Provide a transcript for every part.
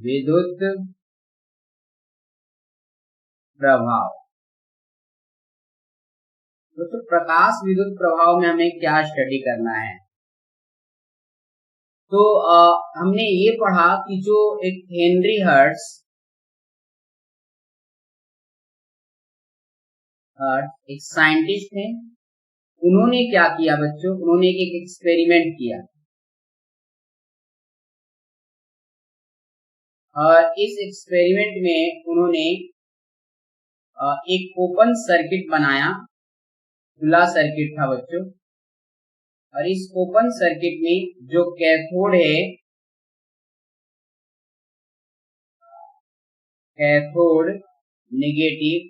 विद्युत प्रभाव। तो प्रकाश विद्युत प्रभाव में हमें क्या स्टडी करना है? तो हमने ये पढ़ा कि जो एक हेनरी हर्ट्ज एक साइंटिस्ट थे, उन्होंने क्या किया बच्चों, उन्होंने एक एक्सपेरिमेंट किया और इस एक्सपेरिमेंट में उन्होंने एक ओपन सर्किट बनाया, खुला सर्किट था बच्चों। और इस ओपन सर्किट में जो कैथोड है, कैथोड नेगेटिव,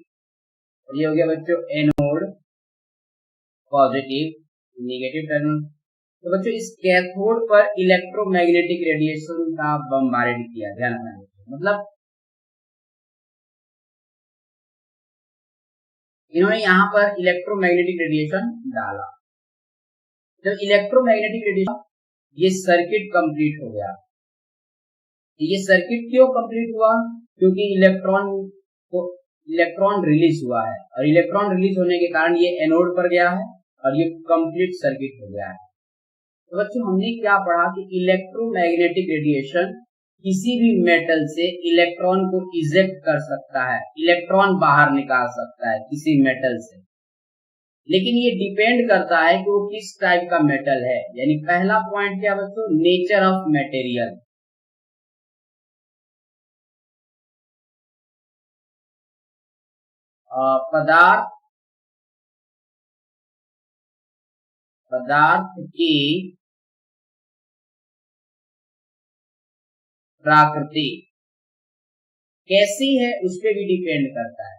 ये हो गया बच्चों एनोड पॉजिटिव, नेगेटिव टर्मिनल। तो बच्चों इस कैथोड पर इलेक्ट्रोमैग्नेटिक रेडिएशन का बमबार्ड किया, ध्यान रखना। मतलब इन्होंने यहाँ पर इलेक्ट्रोमैग्नेटिक रेडिएशन डाला। जब इलेक्ट्रोमैग्नेटिक रेडिएशन, ये सर्किट कंप्लीट हो गया। ये सर्किट क्यों कंप्लीट हुआ? क्योंकि इलेक्ट्रॉन रिलीज हुआ है और इलेक्ट्रॉन रिलीज होने के कारण ये एनोड पर गया है और ये कंप्लीट सर्किट हो गया है। तो बच्चों हमने क्या पढ़ा कि इलेक्ट्रोमैग्नेटिक रेडिएशन किसी भी मेटल से इलेक्ट्रॉन को इजेक्ट कर सकता है, इलेक्ट्रॉन बाहर निकाल सकता है किसी मेटल से, लेकिन ये डिपेंड करता है कि वो किस टाइप का मेटल है। यानी पहला पॉइंट क्या बच्चों, नेचर ऑफ मटेरियल। पदार्थ की प्रकृति कैसी है उस पर भी डिपेंड करता है।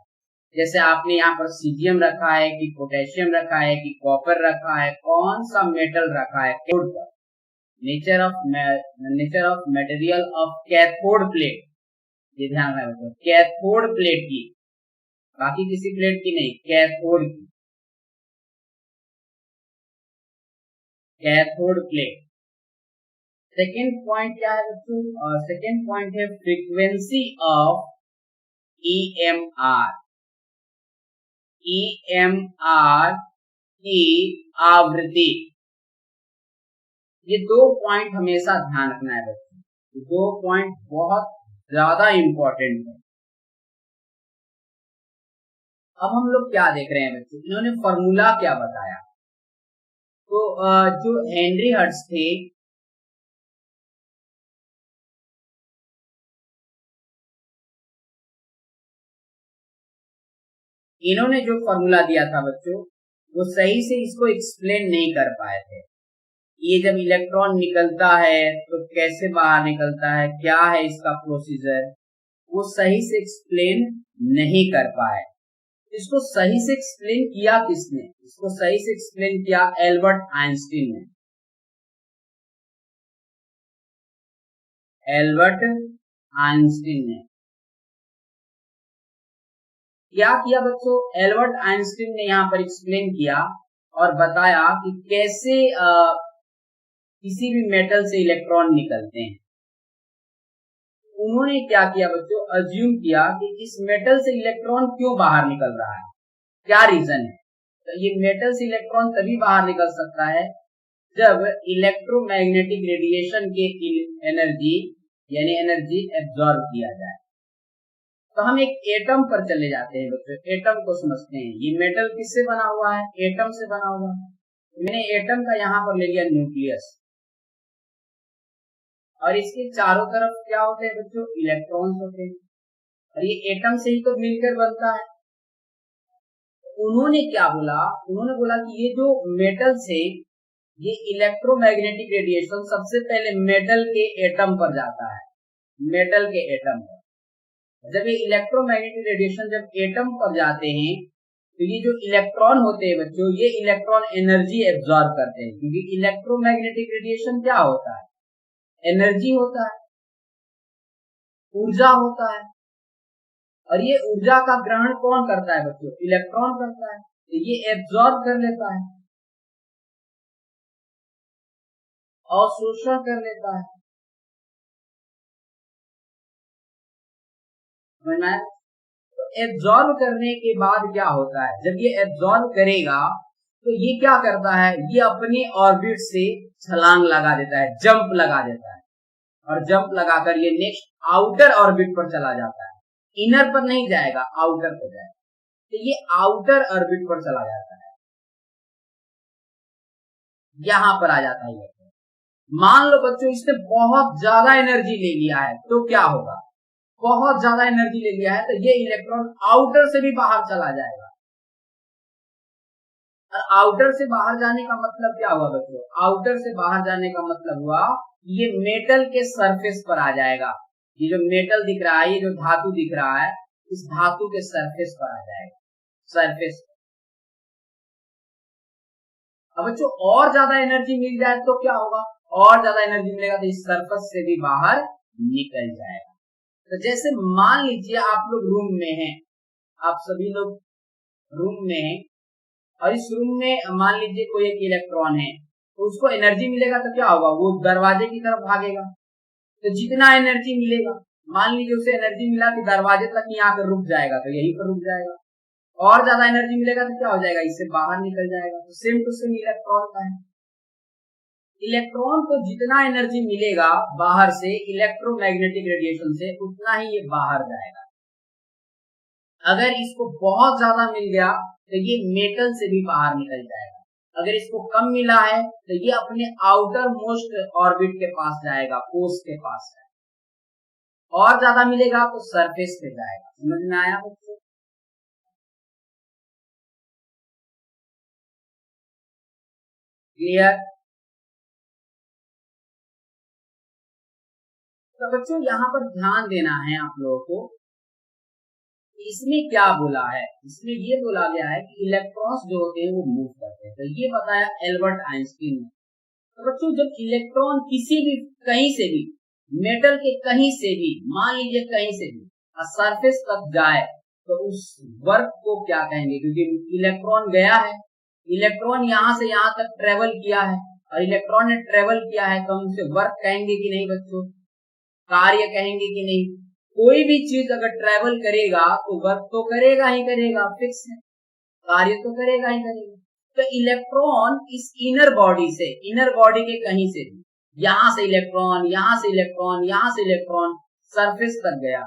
जैसे आपने यहाँ पर सीजियम रखा है कि पोटेशियम रखा है कि कॉपर रखा है, कौन सा मेटल रखा है कैथोड पर। Nature of material of cathode plate, ये ध्यान रखना, कैथोड प्लेट की, बाकी किसी प्लेट की नहीं, कैथोड की, कैथोड प्लेट। सेकेंड पॉइंट क्या है बच्चों? सेकेंड पॉइंट है फ्रीक्वेंसी ऑफ EMR। EMR की आवृत्ति। ये दो पॉइंट हमेशा ध्यान रखना है बच्चों, दो पॉइंट बहुत ज्यादा इंपॉर्टेंट है। अब हम लोग क्या देख रहे हैं बच्चों, इन्होंने फॉर्मूला क्या बताया। तो जो हेनरी हर्ट्ज थे, इन्होंने जो फॉर्मूला दिया था बच्चों, वो सही से इसको एक्सप्लेन नहीं कर पाए थे। ये जब इलेक्ट्रॉन निकलता है तो कैसे बाहर निकलता है, क्या है इसका प्रोसीजर, वो सही से एक्सप्लेन नहीं कर पाए। इसको सही से एक्सप्लेन किया किसने? इसको सही से एक्सप्लेन किया एल्बर्ट आइंस्टीन ने। एल्बर्ट आइंस्टीन ने क्या किया बच्चों? एल्बर्ट आइंस्टीन ने यहाँ पर एक्सप्लेन किया और बताया कि कैसे किसी भी मेटल से इलेक्ट्रॉन निकलते हैं। उन्होंने क्या किया बच्चों, अज्यूम किया कि इस मेटल से इलेक्ट्रॉन क्यों बाहर निकल रहा है, क्या रीजन है। तो ये मेटल से इलेक्ट्रॉन तभी बाहर निकल सकता है जब इलेक्ट्रोमैग्नेटिक रेडिएशन के एनर्जी यानी एनर्जी एब्जॉर्ब किया जाए। तो हम एक एटम पर चले जाते हैं बच्चों, एटम को समझते हैं। ये मेटल किससे बना हुआ है? एटम से बना हुआ है। मैंने एटम का यहाँ पर ले लिया न्यूक्लियस, और इसके चारों तरफ क्या होते हैं बच्चों? इलेक्ट्रॉन्स होते हैं, और ये एटम से ही तो मिलकर बनता है। उन्होंने क्या बोला? उन्होंने बोला कि ये जो मेटल से ये इलेक्ट्रोमैग्नेटिक रेडिएशन सबसे पहले मेटल के एटम पर जाता है, मेटल के एटम पर। जब ये इलेक्ट्रोमैग्नेटिक रेडिएशन जब एटम पर जाते हैं तो ये जो इलेक्ट्रॉन होते हैं बच्चों, ये इलेक्ट्रॉन एनर्जी एब्जॉर्ब करते हैं, क्योंकि इलेक्ट्रोमैग्नेटिक रेडिएशन क्या होता है? एनर्जी होता है, ऊर्जा होता है। और ये ऊर्जा का ग्रहण कौन करता है बच्चों? इलेक्ट्रॉन करता है, तो ये एब्जॉर्ब कर लेता है, अवशोषण कर लेता है। समझ में आया? तो एब्जॉर्ब करने के बाद क्या होता है, जब ये एब्जॉर्ब करेगा तो ये क्या करता है, ये अपने ऑर्बिट से छलांग लगा देता है, जंप लगा देता है, और जंप लगाकर ये नेक्स्ट आउटर ऑर्बिट पर चला जाता है। इनर पर नहीं जाएगा, आउटर पर जाएगा। तो ये आउटर ऑर्बिट पर चला जाता है, यहां पर आ जाता है। मान लो बच्चों इसने बहुत ज्यादा एनर्जी ले लिया है, तो क्या होगा, बहुत ज्यादा एनर्जी ले लिया है तो ये इलेक्ट्रॉन आउटर से भी बाहर चला जाएगा। और आउटर से बाहर जाने का मतलब क्या हुआ बच्चों, आउटर से बाहर जाने का मतलब हुआ ये मेटल के सरफेस पर आ जाएगा। ये जो मेटल दिख रहा है, ये जो धातु दिख रहा है, इस धातु के सरफेस पर आ जाएगा, सरफेस। अब बच्चों और ज्यादा एनर्जी मिल जाए तो क्या होगा, और ज्यादा एनर्जी मिलेगा तो इस सरफेस से भी बाहर निकल जाएगा। तो जैसे मान लीजिए आप लोग रूम में हैं, आप सभी लोग रूम में हैं, और इस रूम में मान लीजिए कोई एक इलेक्ट्रॉन है, तो उसको एनर्जी मिलेगा तो क्या होगा, वो दरवाजे की तरफ भागेगा। तो जितना एनर्जी मिलेगा, मान लीजिए उसे एनर्जी मिला कि दरवाजे तक ही आकर रुक जाएगा, तो यहीं पर रुक जाएगा। और ज्यादा एनर्जी मिलेगा तो क्या हो जाएगा, इससे बाहर निकल जाएगा। तो सेम टू सेम इलेक्ट्रॉन का है। इलेक्ट्रॉन को जितना एनर्जी मिलेगा बाहर से इलेक्ट्रोमैग्नेटिक रेडिएशन से, उतना ही ये बाहर जाएगा। अगर इसको बहुत ज्यादा मिल गया तो ये मेटल से भी बाहर निकल जाएगा। अगर इसको कम मिला है तो ये अपने आउटर मोस्ट ऑर्बिट के पास जाएगा, कोस के पास जाएगा। और ज्यादा मिलेगा तो सरफेस पे जाएगा। समझ में आया बच्चों? क्लियर? तो बच्चों यहाँ पर ध्यान देना है आप लोगों को, इसमें क्या बोला है, इसमें ये बोला गया है कि इलेक्ट्रॉन्स जो होते हैं वो मूव करते हैं। तो ये बताया एल्बर्ट आइंस्टीन ने। तो बच्चों जब इलेक्ट्रॉन किसी भी कहीं से भी मेटल के कहीं से भी, मान लीजिए कहीं से भी सरफेस तक जाए तो उस वर्क को क्या कहेंगे, क्योंकि इलेक्ट्रॉन गया है, इलेक्ट्रॉन यहाँ से यहाँ तक ट्रेवल किया है, और इलेक्ट्रॉन ने ट्रेवल किया है तो हम उसे वर्क कहेंगे कि नहीं बच्चों, कार्य कहेंगे कि नहीं। कोई भी चीज अगर ट्रेवल करेगा तो वर्क तो करेगा ही करेगा, फिक्स है, कार्य तो करेगा ही करेगा। तो इलेक्ट्रॉन इस इनर बॉडी से, इनर बॉडी के कहीं से भी, यहां से इलेक्ट्रॉन, यहां से इलेक्ट्रॉन, यहां से इलेक्ट्रॉन सरफेस तक गया।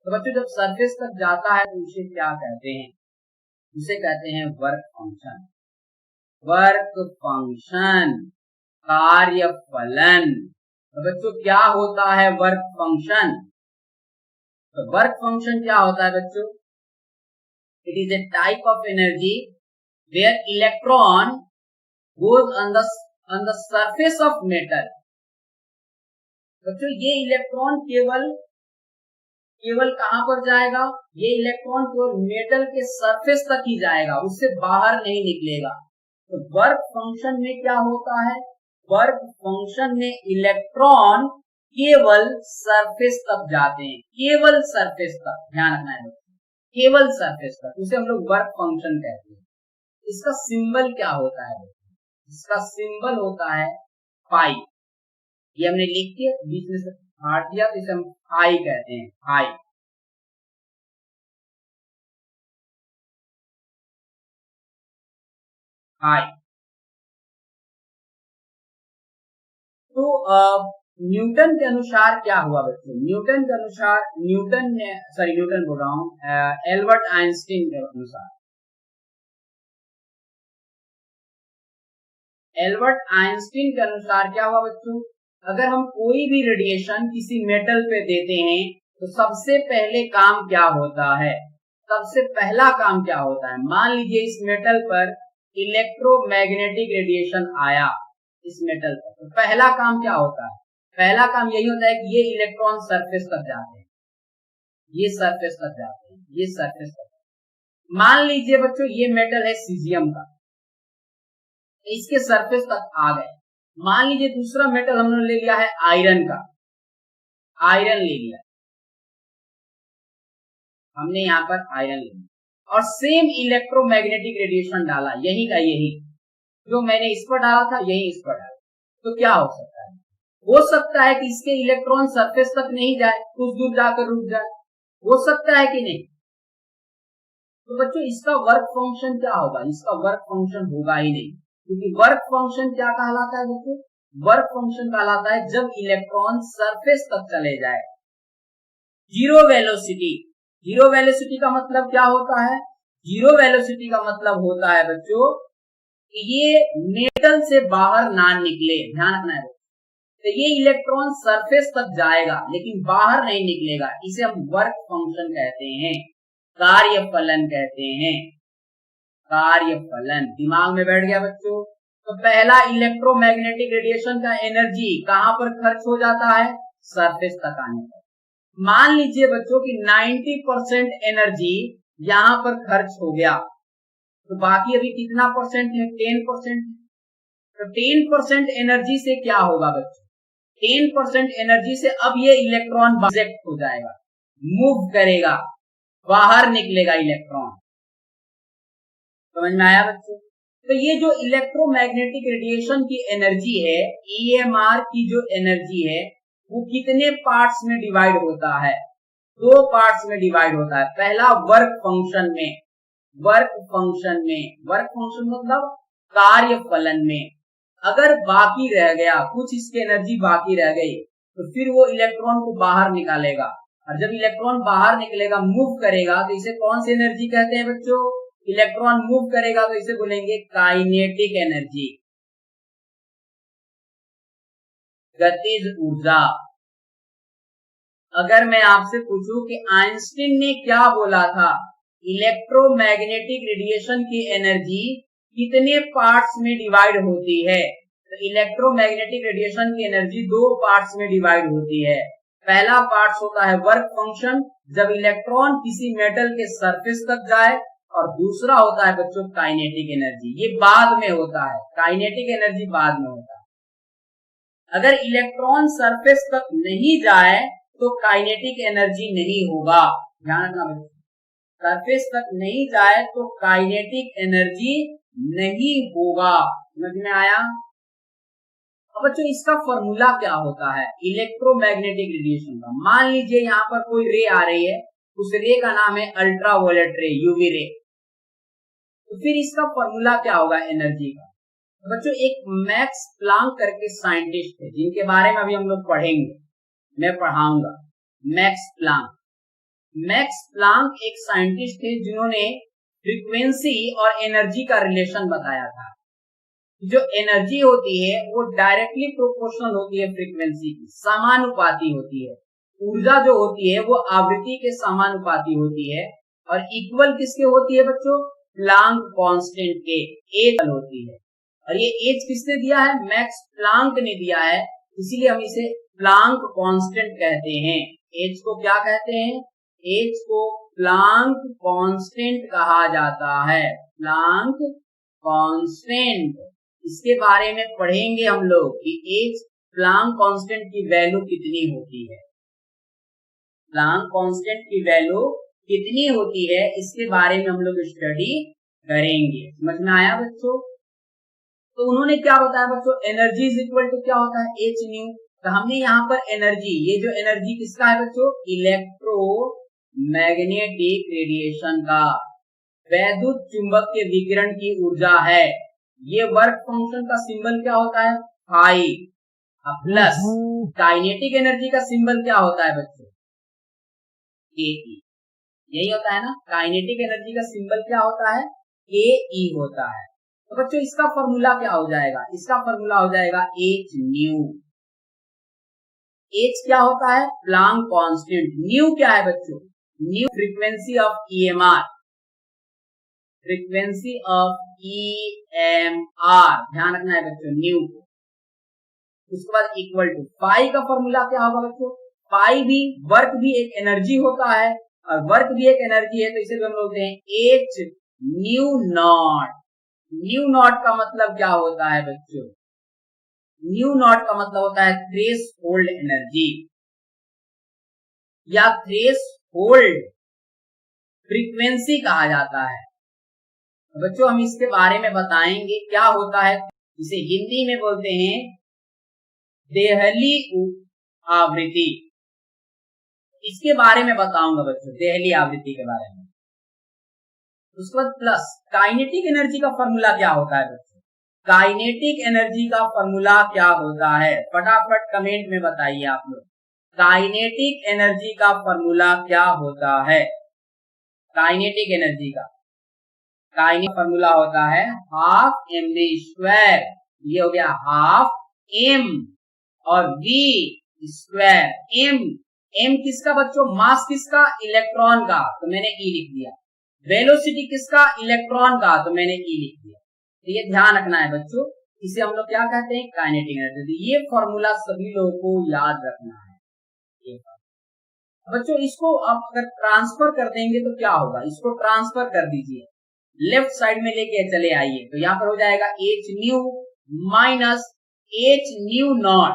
तो बच्चों जब सरफेस तक जाता है तो उसे क्या कहते हैं, उसे कहते हैं वर्क फंक्शन। वर्क फंक्शन, कार्य फलन। तो बच्चों क्या होता है वर्क फंक्शन? तो वर्क फंक्शन क्या होता है बच्चों? It is a type of energy where electron goes on the surface of metal. बच्चों ये इलेक्ट्रॉन केवल कहां पर जाएगा, ये इलेक्ट्रॉन केवल मेटल के सरफेस तक ही जाएगा, उससे बाहर नहीं निकलेगा। तो वर्क फंक्शन में क्या होता है, वर्क फंक्शन में इलेक्ट्रॉन केवल सरफेस तक जाते हैं, केवल सरफेस तक, ध्यान रखना है, केवल सरफेस तक, उसे हम लोग वर्क फंक्शन कहते हैं। इसका सिंबल क्या होता है? इसका सिंबल होता है पाई। ये हमने लिख के बीच में से काट दिया तो इसे हम पाई कहते हैं, पाई। पाई। तो न्यूटन के अनुसार क्या हुआ बच्चों? न्यूटन के अनुसार, न्यूटन बोल रहा हूं, एल्बर्ट आइंस्टीन के अनुसार, एल्बर्ट आइंस्टीन के अनुसार क्या हुआ बच्चों? अगर हम कोई भी रेडिएशन किसी मेटल पे देते हैं तो सबसे पहले काम क्या होता है, सबसे पहला काम क्या होता है? मान लीजिए इस मेटल पर इलेक्ट्रोमैग्नेटिक रेडिएशन आया, इस मेटल पर, तो पहला काम क्या होता है? पहला काम यही होता है कि ये इलेक्ट्रॉन सरफेस तक जाते हैं, ये सरफेस तक जाते हैं, ये सरफेस तक। मान लीजिए बच्चों ये मेटल है सीजियम का, इसके सरफेस तक आ गए। मान लीजिए दूसरा मेटल हमने ले लिया है आयरन का, आयरन ले लिया हमने, यहाँ पर आयरन ले लिया, और सेम इलेक्ट्रोमैग्नेटिक रेडिएशन डाला, यही का यही, जो मैंने इस पर डाला था यही इस पर डाला। तो क्या हो सकता है? हो सकता है कि इसके इलेक्ट्रॉन सरफेस तक नहीं जाए, कुछ दूर जाकर रुक जाए, हो सकता है कि नहीं? तो बच्चों इसका वर्क फंक्शन क्या होगा? इसका वर्क फंक्शन होगा ही नहीं, क्योंकि वर्क फंक्शन क्या कहलाता है बच्चों? वर्क फंक्शन कहलाता है जब इलेक्ट्रॉन सरफेस तक चले जाए। जीरो वेलोसिटी, जीरो वेलोसिटी का मतलब क्या होता है? जीरो वेलोसिटी का मतलब होता है बच्चों कि ये मेटल से बाहर ना निकले। ध्यान रखना है, तो ये इलेक्ट्रॉन सरफेस तक जाएगा लेकिन बाहर नहीं निकलेगा। इसे हम वर्क फंक्शन कहते हैं, कार्य फलन कहते हैं, कार्य फलन। दिमाग में बैठ गया बच्चों? तो पहला, इलेक्ट्रोमैग्नेटिक रेडिएशन का एनर्जी कहां पर खर्च हो जाता है? सरफेस तक आने पर। मान लीजिए बच्चों कि 90% एनर्जी यहां पर खर्च हो गया, तो बाकी अभी कितना परसेंट है? 10%। तो 10% एनर्जी से क्या होगा बच्चों? 10% एनर्जी से अब ये इलेक्ट्रॉन रिजेक्ट हो जाएगा, मूव करेगा, बाहर निकलेगा इलेक्ट्रॉन। समझ में आया बच्चों? तो ये जो इलेक्ट्रोमैग्नेटिक रेडिएशन की एनर्जी है, ईएमआर की जो एनर्जी है, वो कितने पार्ट्स में डिवाइड होता है? दो पार्ट्स में डिवाइड होता है। पहला वर्क फंक्शन में, वर्क फंक्शन में, वर्क फंक्शन मतलब कार्य फलन में। अगर बाकी रह गया, कुछ इसकी एनर्जी बाकी रह गई, तो फिर वो इलेक्ट्रॉन को बाहर निकालेगा, और जब इलेक्ट्रॉन बाहर निकलेगा, मूव करेगा, तो इसे कौन सी एनर्जी कहते हैं बच्चों? इलेक्ट्रॉन मूव करेगा तो इसे बोलेंगे काइनेटिक एनर्जी, गतिज ऊर्जा। अगर मैं आपसे पूछूं कि आइंस्टीन ने क्या बोला था, इलेक्ट्रोमैग्नेटिक रेडिएशन की एनर्जी कितने पार्ट्स में डिवाइड होती है? तो इलेक्ट्रोमैग्नेटिक रेडिएशन की एनर्जी दो पार्ट्स में डिवाइड होती है। पहला पार्ट होता है वर्क फंक्शन, जब इलेक्ट्रॉन किसी मेटल के सरफेस तक जाए, और दूसरा होता है बच्चों काइनेटिक एनर्जी। ये बाद में होता है, काइनेटिक एनर्जी बाद में होता है। अगर इलेक्ट्रॉन सरफेस तक नहीं जाए तो काइनेटिक एनर्जी नहीं होगा। ध्यान रखना बच्चों, सरफेस तक नहीं जाए तो काइनेटिक एनर्जी नहीं होगा। समझ में आया? अब बच्चों इसका फॉर्मूला क्या होता है इलेक्ट्रोमैग्नेटिक रेडिएशन का? मान लीजिए यहाँ पर कोई रे आ रही है, उस रे का नाम है अल्ट्रावायलेट रे, यूवी रे। तो फिर इसका फॉर्मूला क्या होगा एनर्जी का? तो बच्चों एक मैक्स प्लांक करके साइंटिस्ट है, जिनके बारे में अभी हम लोग पढ़ेंगे, मैं पढ़ाऊंगा। मैक्स प्लांक, मैक्स प्लांक एक साइंटिस्ट थे जिन्होंने फ्रीक्वेंसी और एनर्जी का रिलेशन बताया था। जो एनर्जी होती है वो डायरेक्टली प्रोपोर्शनल होती है फ्रीक्वेंसी की, समानुपाती होती है। ऊर्जा जो होती है वो आवृत्ति के समानुपाती होती है, और इक्वल किसके होती है बच्चों? प्लांक कांस्टेंट के, एज होती है। और ये एज किसने दिया है? मैक्स प्लांक ने दिया है, इसीलिए हम इसे प्लांक कांस्टेंट कहते हैं। एज को क्या कहते हैं? एज को प्लांक कांस्टेंट कहा जाता है, प्लांक कांस्टेंट। इसके बारे में पढ़ेंगे हम लोग कि एज प्लांक कांस्टेंट की वैल्यू कितनी होती है, प्लांक कांस्टेंट की वैल्यू कितनी होती है, इसके बारे में हम लोग स्टडी करेंगे। समझ में आया बच्चों? तो उन्होंने क्या बताया बच्चों? एनर्जी इज इक्वल टू क्या होता है? H new. तो हमने यहाँ पर एनर्जी, ये जो एनर्जी किसका है बच्चों? इलेक्ट्रोमैग्नेटिक रेडिएशन का, वैद्युत चुंबक के विकिरण की ऊर्जा है। ये वर्क फंक्शन का सिंबल क्या होता है? Phi plus. काइनेटिक एनर्जी का सिंबल क्या होता है बच्चों? के ई। यही होता है ना, काइनेटिक एनर्जी का सिंबल क्या होता है? के ई होता है। तो बच्चों इसका फॉर्मूला क्या हो जाएगा? इसका फॉर्मूला हो जाएगा एच न्यू। एच क्या होता है? Planck constant. न्यू क्या है बच्चों? New frequency of EMR, frequency of EMR, ध्यान रखना है बच्चों न्यू को। उसके बाद इक्वल टू पाई का फॉर्मूला क्या होगा बच्चों? पाई भी, वर्क भी एक एनर्जी होता है, और वर्क भी एक एनर्जी है, तो इसे हम बोलते हैं H nu not. New not का मतलब क्या होता है बच्चों? न्यू नॉट का मतलब होता है थ्रेश होल्ड एनर्जी या थ्रेश होल्ड फ्रीक्वेंसी कहा जाता है। बच्चों हम इसके बारे में बताएंगे क्या होता है, इसे हिंदी में बोलते हैं देहली आवृत्ति। इसके बारे में बताऊंगा बच्चों, देहली आवृत्ति के बारे में। उसके बाद प्लस काइनेटिक एनर्जी का फॉर्मूला क्या होता है बच्चों, काइनेटिक एनर्जी का फॉर्मूला क्या होता है, फटाफट कमेंट में बताइए आप लोग। काइनेटिक एनर्जी का फॉर्मूला क्या होता है, काइनेटिक एनर्जी का काइनेटिक फॉर्मूला होता है हाफ एम वी स्क्वायर, ये हो गया हाफ एम और वी स्क्वायर। एम किसका बच्चों, मास किसका, इलेक्ट्रॉन का, तो मैंने ई लिख दिया। वेलोसिटी किसका, इलेक्ट्रॉन का, तो मैंने ई लिख दिया। तो ये ध्यान रखना है बच्चों, इसे हम लोग क्या कहते हैं, काइनेटिक एनर्जी। ये फॉर्मूला सभी लोगों को याद रखना है। ये बच्चों इसको आप अगर ट्रांसफर कर देंगे तो क्या होगा, इसको ट्रांसफर कर दीजिए, लेफ्ट साइड में लेके चले आइए, तो यहाँ पर हो जाएगा h nu minus h nu naught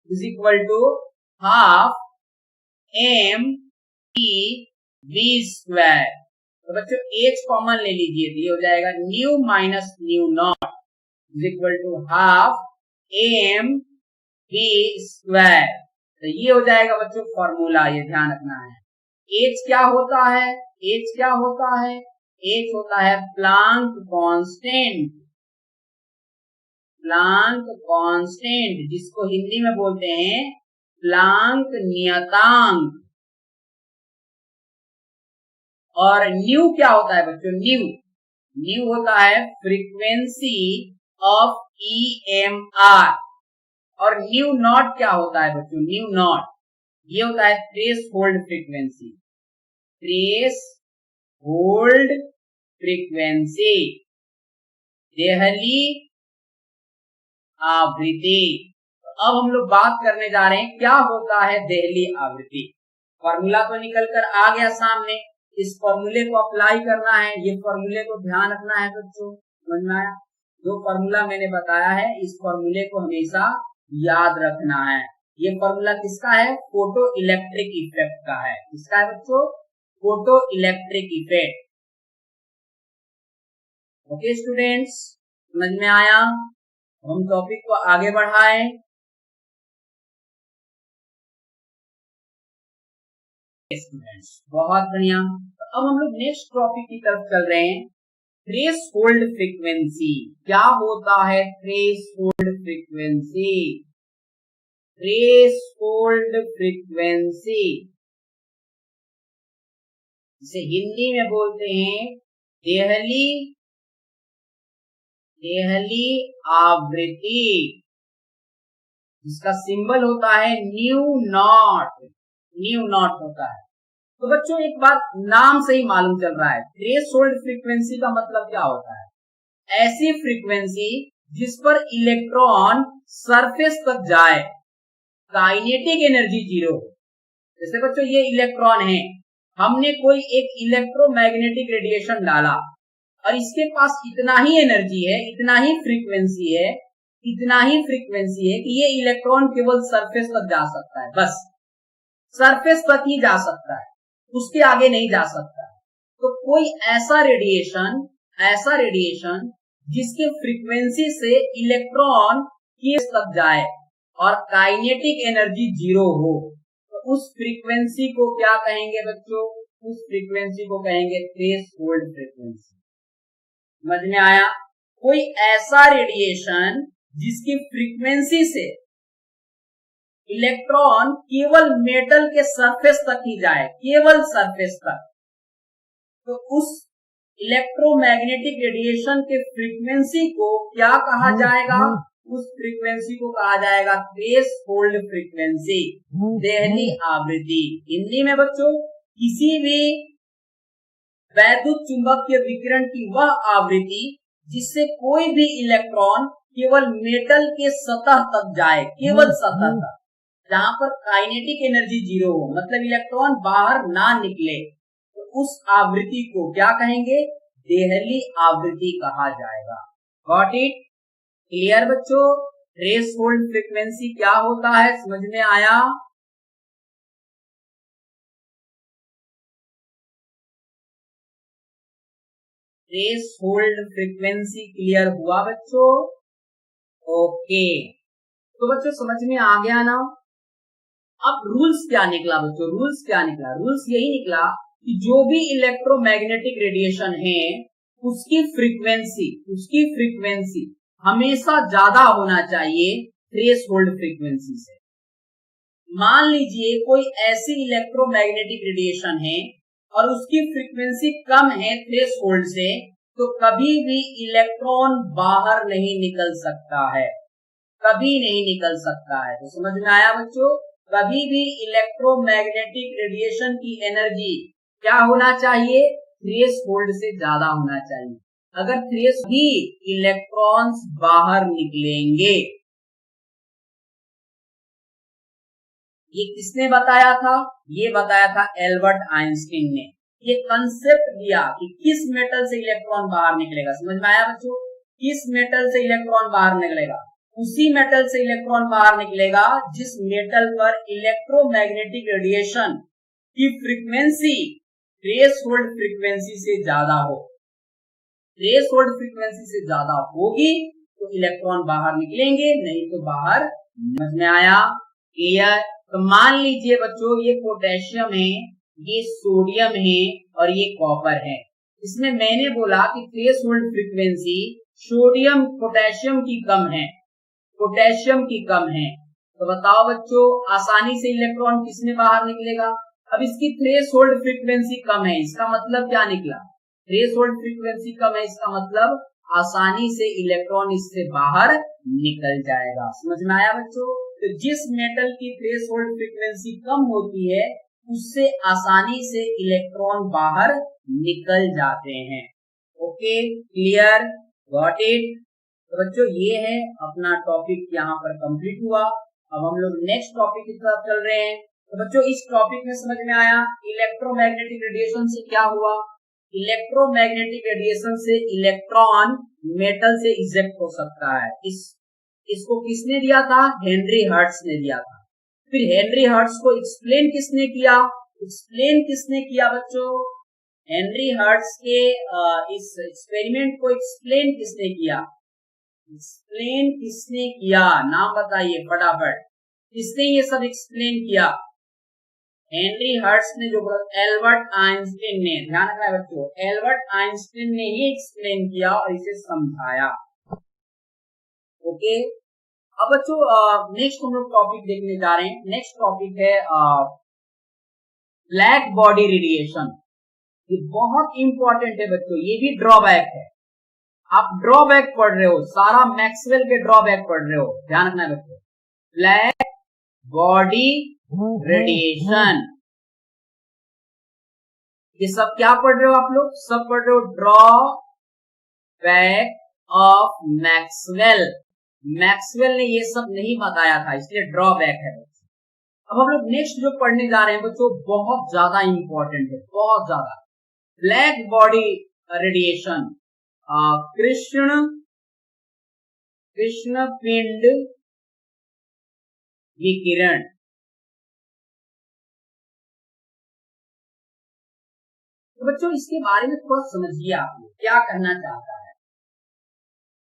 is equal to half m e v square. तो बच्चों एच कॉमन ले लीजिए, तो ये हो जाएगा nu minus nu naught is equal to half m v square. तो ये हो जाएगा बच्चों फॉर्मूला, ये ध्यान रखना है। एच क्या होता है, एच क्या होता है, एच होता है प्लांक कांस्टेंट, प्लांक कांस्टेंट जिसको हिंदी में बोलते हैं प्लांक नियतांक। और न्यू क्या होता है बच्चों, न्यू होता है फ्रीक्वेंसी ऑफ EMR। और न्यू नॉट क्या होता है बच्चों, न्यू नॉट ये होता है trace hold frequency, trace hold frequency, Delhi आवृत्ति। तो अब हम लोग बात करने जा रहे हैं क्या होता है देहली आवृत्ति। फॉर्मूला तो निकल कर आ गया सामने, इस फॉर्मूले को अप्लाई करना है, ये फॉर्मूले को ध्यान रखना है बच्चों, समझ में आया। जो फॉर्मूला मैंने बताया है इस फॉर्मूले को हमेशा याद रखना है। ये फॉर्मूला किसका है, फोटो इलेक्ट्रिक इफेक्ट का है। किसका है बच्चों, photo electric effect. Okay students, समझ में आया। हम टॉपिक को आगे बढ़ाएं। स्टूडेंट्स बहुत बढ़िया। तो अब हम लोग नेक्स्ट टॉपिक की तरफ चल रहे हैं, ट्रेस होल्ड फ्रीक्वेंसी। क्या होता है trace hold frequency, trace hold frequency जिसे हिंदी में बोलते हैं देहली आवृत्ति, जिसका सिंबल होता है न्यू नॉट होता है। तो बच्चों एक बात नाम से ही मालूम चल रहा है, ट्रेस होल्ड फ्रीक्वेंसी का मतलब क्या होता है, ऐसी फ्रीक्वेंसी जिस पर इलेक्ट्रॉन सरफेस तक जाए, काइनेटिक एनर्जी जीरो। जैसे बच्चों ये इलेक्ट्रॉन है, हमने कोई एक इलेक्ट्रोमैग्नेटिक रेडिएशन डाला और इसके पास इतना ही एनर्जी है, इतना ही फ्रीक्वेंसी है कि ये इलेक्ट्रॉन केवल सरफेस तक जा सकता है, बस सरफेस तक ही जा सकता है, उसके आगे नहीं जा सकता। तो कोई ऐसा रेडिएशन जिसके फ्रीक्वेंसी से इलेक्ट्रॉन केस तक जाए और काइनेटिक एनर्जी जीरो हो, तो उस फ्रीक्वेंसी को क्या कहेंगे बच्चों, उस फ्रीक्वेंसी को कहेंगे ट्रेस होल्ड फ्रीक्वेंसी। समझ में आया। कोई ऐसा रेडिएशन जिसकी फ्रीक्वेंसी से इलेक्ट्रॉन केवल मेटल के सरफेस तक ही जाए, केवल सरफेस तक, तो उस इलेक्ट्रोमैग्नेटिक रेडिएशन के फ्रीक्वेंसी को क्या कहा जाएगा, उस फ्रीक्वेंसी को कहा जाएगा ट्रेस होल्ड फ्रीक्वेंसी, देहली आवृत्ति। हिंदी में बच्चों किसी भी वैद्युत चुंबकीय विकिरण की वह आवृत्ति जिससे कोई भी इलेक्ट्रॉन केवल मेटल के सतह तक जाए, केवल सतह तक, जहां पर काइनेटिक एनर्जी जीरो हो, मतलब इलेक्ट्रॉन बाहर ना निकले, तो उस आवृत्ति को क्या कहेंगे, देहली आवृत्ति कहा जाएगा। गॉट इट, क्लियर बच्चों। ट्रेस होल्ड फ्रीक्वेंसी क्या होता है, समझ में आया। ट्रेस होल्ड फ्रीक्वेंसी क्लियर हुआ बच्चों, ओके। तो बच्चों समझ में आ गया ना। अब रूल्स क्या निकला बच्चों, रूल्स क्या निकला, रूल्स यही निकला कि जो भी इलेक्ट्रोमैग्नेटिक रेडिएशन है उसकी फ्रीक्वेंसी हमेशा ज्यादा होना चाहिए थ्रेशोल्ड फ्रीक्वेंसी से। मान लीजिए कोई ऐसी इलेक्ट्रोमैग्नेटिक रेडिएशन है और उसकी फ्रीक्वेंसी कम है थ्रेशोल्ड से, तो कभी भी इलेक्ट्रॉन बाहर नहीं निकल सकता है, कभी नहीं निकल सकता है। तो समझ में आया बच्चों, कभी भी इलेक्ट्रोमैग्नेटिक रेडिएशन की एनर्जी क्या होना चाहिए, थ्रेशोल्ड से ज्यादा होना चाहिए। अगर थ्रेश भी इलेक्ट्रॉन्स बाहर निकलेंगे। ये किसने बताया था, ये बताया था एल्बर्ट आइंस्टीन ने। ये कंसेप्ट दिया कि किस मेटल से इलेक्ट्रॉन बाहर निकलेगा। समझ में आया बच्चों, किस मेटल से इलेक्ट्रॉन बाहर निकलेगा, उसी मेटल से इलेक्ट्रॉन बाहर निकलेगा जिस मेटल पर इलेक्ट्रोमैग्नेटिक रेडिएशन की फ्रीक्वेंसी थ्रेशोल्ड फ्रीक्वेंसी से ज्यादा हो। थ्रेशोल्ड फ्रीक्वेंसी से ज्यादा होगी तो इलेक्ट्रॉन बाहर निकलेंगे, नहीं तो बाहर। समझ में आया, क्लियर। तो मान लीजिए बच्चों ये पोटेशियम है, ये सोडियम है और ये कॉपर है। इसमें मैंने बोला कि थ्रेशोल्ड फ्रीक्वेंसी सोडियम पोटेशियम की कम है, पोटेशियम की कम है। तो बताओ बच्चों आसानी से इलेक्ट्रॉन किसमें बाहर निकलेगा। अब इसकी थ्रेशोल्ड फ्रीक्वेंसी कम है, इसका मतलब क्या निकला, थ्रेशोल्ड फ्रीक्वेंसी कम है, इसका मतलब आसानी से इलेक्ट्रॉन इससे बाहर निकल जाएगा। समझ में आया बच्चों। तो जिस मेटल की थ्रेशोल्ड फ्रीक्वेंसी कम होती है उससे आसानी से इलेक्ट्रॉन बाहर निकल जाते हैं। Okay, clear, got it. तो बच्चों ये है अपना टॉपिक यहाँ पर कंप्लीट हुआ। अब हम लोग नेक्स्ट टॉपिक की तरफ चल रहे हैं। तो बच्चों इस टॉपिक में समझ में आया इलेक्ट्रोमैग्नेटिक रेडिएशन से क्या हुआ। इलेक्ट्रोमैग्नेटिक रेडिएशन से इलेक्ट्रॉन मेटल से इजेक्ट हो सकता है। इसको किसने दिया था, हेनरी हर्ट्ज ने दिया था। फिर हेनरी हर्ट्ज को एक्सप्लेन किसने किया, बच्चों, हेनरी हर्ट्ज के इस एक्सपेरिमेंट को एक्सप्लेन किसने किया, नाम बताइए फटाफट, किसने ये सब एक्सप्लेन किया। हेनरी हर्ट्ज ने जो बोला, एल्बर्ट आइंस्टीन ने। ध्यान रखना है बच्चों, एल्बर्ट आइंस्टीन ने ही एक्सप्लेन किया और इसे समझाया। ओके, अब बच्चों नेक्स्ट हम लोग टॉपिक देखने जा रहे हैं। नेक्स्ट टॉपिक है ब्लैक बॉडी रेडिएशन। ये बहुत इंपॉर्टेंट है बच्चों, ये भी ड्रॉबैक है। आप ड्रॉबैक पढ़ रहे हो, सारा मैक्सवेल के ड्रॉबैक पढ़ रहे हो, ध्यान रखना है बच्चों। ब्लैक बॉडी रेडिएशन, ये सब क्या पढ़ रहे हो आप लोग, सब पढ़ रहे हो ड्रॉबैक ऑफ मैक्सवेल। मैक्सवेल ने ये सब नहीं बताया था, इसलिए ड्रॉबैक है। अब हम लोग नेक्स्ट जो पढ़ने जा रहे हैं बच्चों बहुत ज्यादा इंपॉर्टेंट है, बहुत ज्यादा। ब्लैक बॉडी रेडिएशन, कृष्ण पिंड विकिरण। तो बच्चों इसके बारे में थोड़ा समझिए, आप क्या कहना चाहता है।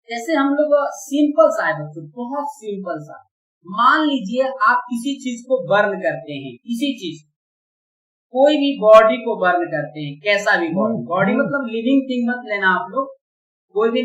जैसे हम लोग सिंपल सा है बच्चों, बहुत सिंपल सा। मान लीजिए आप किसी चीज को बर्न करते हैं, किसी चीज, कोई भी बॉडी को बर्न करते हैं, कैसा भी बॉडी मतलब लिविंग थिंग मत लेना आप लोग, कोई भी